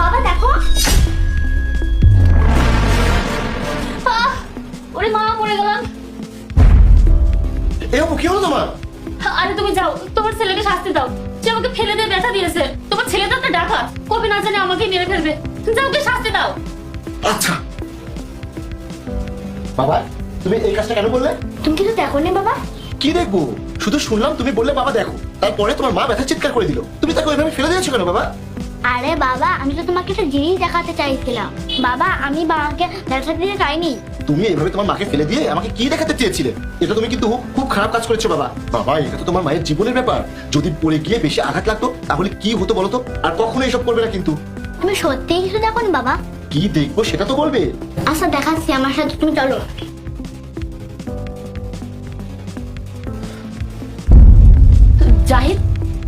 বাবা দেখো। ওরে মা, মরে গেলাম। এ কি হলো তোমার? আরে তুমি যাও, তোমার ছেলেকে শাস্তি দাও। সে আমাকে ফেলে দিয়ে ব্যথা দিয়েছে। তোমার ছেলে তো একটা ডাকাত, কবে না জানে আমাকে মেরে ফেলবে। যাও, ওকে শাস্তি দাও। আচ্ছা বাবা, তুমি এই কাজটা কেন বললে? তুমি কিছু দেখো নি বাবা? কি দেখবো, শুধু শুনলাম তুমি বললে বাবা দেখো, তারপরে তোমার মা ব্যথা চিৎকার করে দিল। তুমি তাকে ওইভাবে ফেলে দিয়েছো কেন বাবা? আরে বাবা, আমি তো তোমাকে একটা জিনিস দেখাতে চাইছিলাম। বাবা, আমি বাবাকে ব্যবসা দিতে চাইনি। তুমি এইভাবে তোমার মাকে ফেলে দিয়ে আমাকে কি দেখাতে চেয়েছিলে? এটা তুমি কিন্তু খুব খারাপ কাজ করেছো বাবা। বাবা, এটা তো তোমার মায়ের জীবনের ব্যাপার। যদি পড়ে গিয়ে বেশি আঘাত লাগতো তাহলে কি হতো বলো তো? আর কখনো এসব করবে না কিন্তু। তুমি সত্যিই কিছু দেখো নি বাবা? কি দেখবো সেটা তো বলবে। আচ্ছা দেখাচ্ছি, আমার সাথে তুমি চলো। জাহিদ,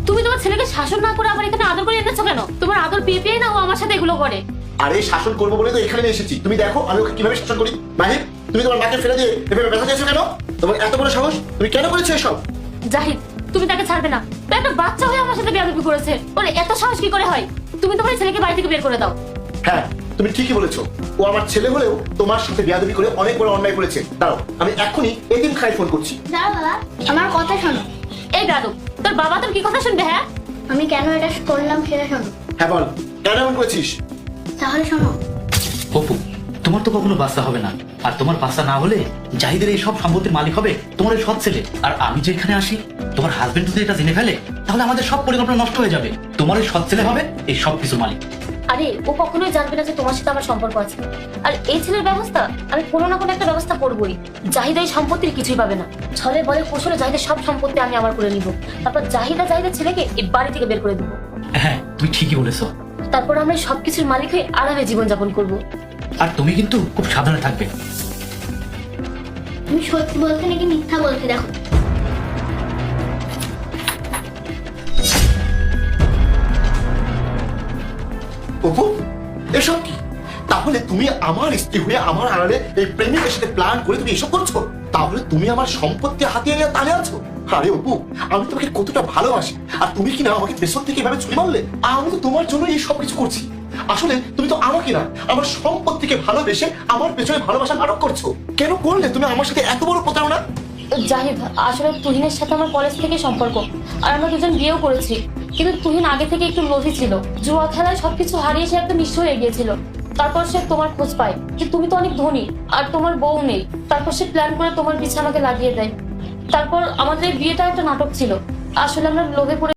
তুমি তোমার ছেলেকে শাসন না করে আবার এখানে আদর করে এনেছো কেন? তোমার আদর পেয়ে পেয়ে না ও আমার সাথে এগুলো করে। আরে শাসন করবো বলে তো এখানে এসেছি। তুমি দেখো আমি ওকে কিভাবে শাসন করি। মাহির, তুমি তোমার মাকে ফেলে দিয়ে এভাবে ব্যথা দিয়েছো কেন? তোমার এত বড় সাহস, তুমি কেন করেছো এসব? জাহিদ, তুমি তাকে ছাড়বে না। ও একটা বাচ্চা হয়ে আমার সাথে বেয়াদবি করেছে। ওর এত সাহস কি করে হয়? তুমি তোমার ছেলেকে বাড়ি থেকে বের করে দাও। হ্যাঁ, তুমি ঠিকই বলেছো। ও আমার ছেলে হলেও তোমার সাথে বেয়াদবি করে অনেক বড় অন্যায় করেছে। দাঁড়াও, আমি এখনই এতিমখানায় ফোন করছি। দাঁড়াও বাবা, আমার কথা শোনো। এই দাদু, তোর বাবা তোর কি কথা শুনবে? হ্যাঁ, আমি কেন এটা করলাম সেটা শোনো। হ্যাঁ বল, কেন এমন করেছিস? তাহলে শোনো। অপু, তোমার তো কখনো বাচ্চা হবে না। আর তোমার বাচ্চা না হলে জাহিদের এই সব সম্পত্তির মালিক হবে তোমার এই সৎ ছেলে। আর আমি যে এখানে আসি, তোমার হাজবেন্ড যদি এটা জেনে ফেলে তাহলে আমাদের সব পরিকল্পনা নষ্ট হয়ে যাবে। তোমার এই সৎ ছেলে হবে এই সব কিছু মালিক। আরে ও কখনোই জানবে না যে তোমার সাথে আমার সম্পর্ক আছে। আর এই ছেলের ব্যবস্থা আমি কোনো না কোনো একটা ব্যবস্থা করবোই। জাহিদা এই সম্পত্তির কিছুই পাবে না। ছলে বলে কৌশলে জাহিদের সব সম্পত্তি আমি আমার করে নিব। তারপর জাহিদের ছেলেকে এই বাড়ি থেকে বের করে দেবো। হ্যাঁ, তুমি ঠিকই বলেছো। তারপর আমরা এই সবকিছুর মালিক হয়ে আরামে জীবনযাপন করবো। আর তুমি কিন্তু খুব সাবধানে থাকবে। তুমি সত্যি বলতে নাকি মিথ্যা বলতে দেখো। অপু, এসব কি? তাহলে তুমি আমার স্ত্রী হয়ে আমার আড়ালে এই প্রেমিকের সাথে প্ল্যান করে তুমি এসব করছো? তাহলে তুমি আমার সম্পত্তি হাতিয়ে নিয়ে তালে আছো? আরে অপু, আমি তোমাকে কতটা ভালোবাসি, আর তুমি কিনা আমাকে পেছন থেকে এভাবে ছুরি মারলে। আমি তো তোমার জন্য এই সব কিছু করছি। আসলে তুমি তো আমাকে না, আমার সম্পত্তিকে ভালোবেসে আমার পেছনে ভালোবাসা নাটক করছো। কেন করলে তুমি আমার সাথে এত বড় প্রতারণা? জাহিদ, আসলে তুহিনের সাথে আমার কলেজ থেকে সম্পর্ক, আর আমরা দুজন বিয়েও করেছি। কিন্তু তুহিন আগে থেকে একটু লোভী ছিল। জুয়া খেলায় সবকিছু হারিয়ে সে একদম নিঃস্ব হয়ে গিয়েছিল। তারপর সে তোমার খোঁজ পায় যে তুমি তো অনেক ধনী আর তোমার বউ নেই। তারপর সে প্ল্যান করে তোমার পিছে আমাকে লাগিয়ে দেয়। তারপর আমাদের এই বিয়েটা একটা নাটক ছিল। আসলে আমরা লোভে পড়ে